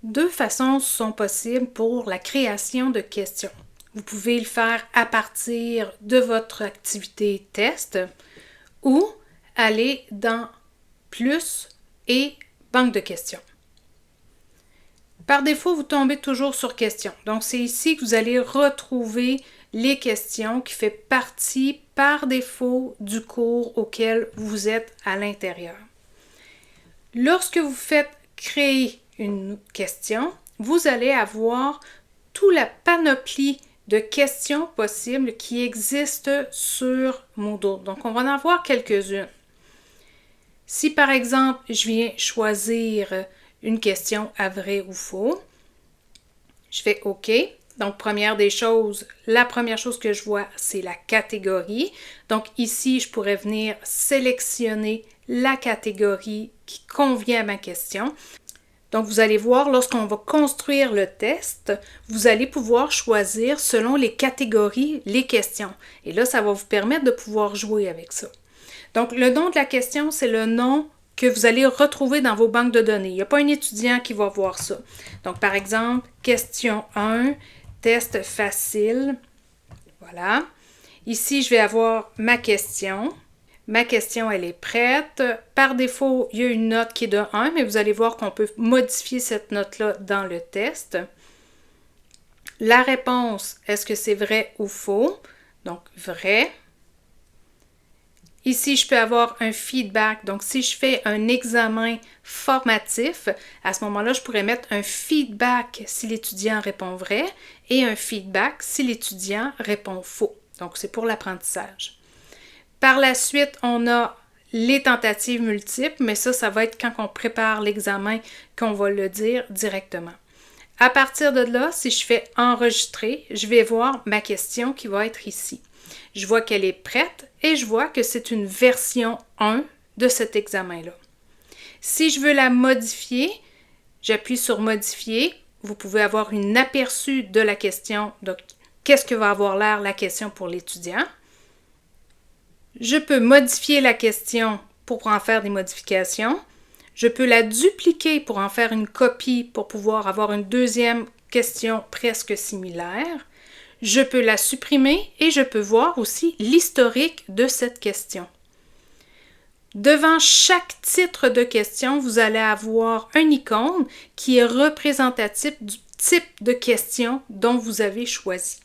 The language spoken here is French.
Deux façons sont possibles pour la création de questions. Vous pouvez le faire à partir de votre activité test ou aller dans Plus et Banque de questions. Par défaut, vous tombez toujours sur Questions. Donc, c'est ici que vous allez retrouver les questions qui font partie par défaut du cours auquel vous êtes à l'intérieur. Lorsque vous faites créer une question, vous allez avoir toute la panoplie de questions possibles qui existent sur Moodle. Donc, on va en avoir quelques-unes. Si par exemple, je viens choisir une question à vrai ou faux, je fais OK. Donc, la première chose que je vois, c'est la catégorie. Donc, ici, je pourrais venir sélectionner la catégorie qui convient à ma question. Donc, vous allez voir, lorsqu'on va construire le test, vous allez pouvoir choisir selon les catégories les questions. Et là, ça va vous permettre de pouvoir jouer avec ça. Donc, le nom de la question, c'est le nom que vous allez retrouver dans vos banques de données. Il n'y a pas un étudiant qui va voir ça. Donc, par exemple, question 1, test facile. Voilà. Ici, je vais avoir ma question. Ma question, elle est prête. Par défaut, il y a une note qui est de 1, mais vous allez voir qu'on peut modifier cette note-là dans le test. La réponse, est-ce que c'est vrai ou faux? Donc, vrai. Ici, je peux avoir un feedback. Donc, si je fais un examen formatif, à ce moment-là, je pourrais mettre un feedback si l'étudiant répond vrai et un feedback si l'étudiant répond faux. Donc, c'est pour l'apprentissage. Par la suite, on a les tentatives multiples, mais ça va être quand on prépare l'examen qu'on va le dire directement. À partir de là, si je fais enregistrer, je vais voir ma question qui va être ici. Je vois qu'elle est prête et je vois que c'est une version 1 de cet examen-là. Si je veux la modifier, j'appuie sur modifier. Vous pouvez avoir un aperçu de la question. Donc, qu'est-ce que va avoir l'air la question pour l'étudiant? Je peux modifier la question pour en faire des modifications. Je peux la dupliquer pour en faire une copie pour pouvoir avoir une deuxième question presque similaire. Je peux la supprimer et je peux voir aussi l'historique de cette question. Devant chaque titre de question, vous allez avoir une icône qui est représentative du type de question dont vous avez choisi.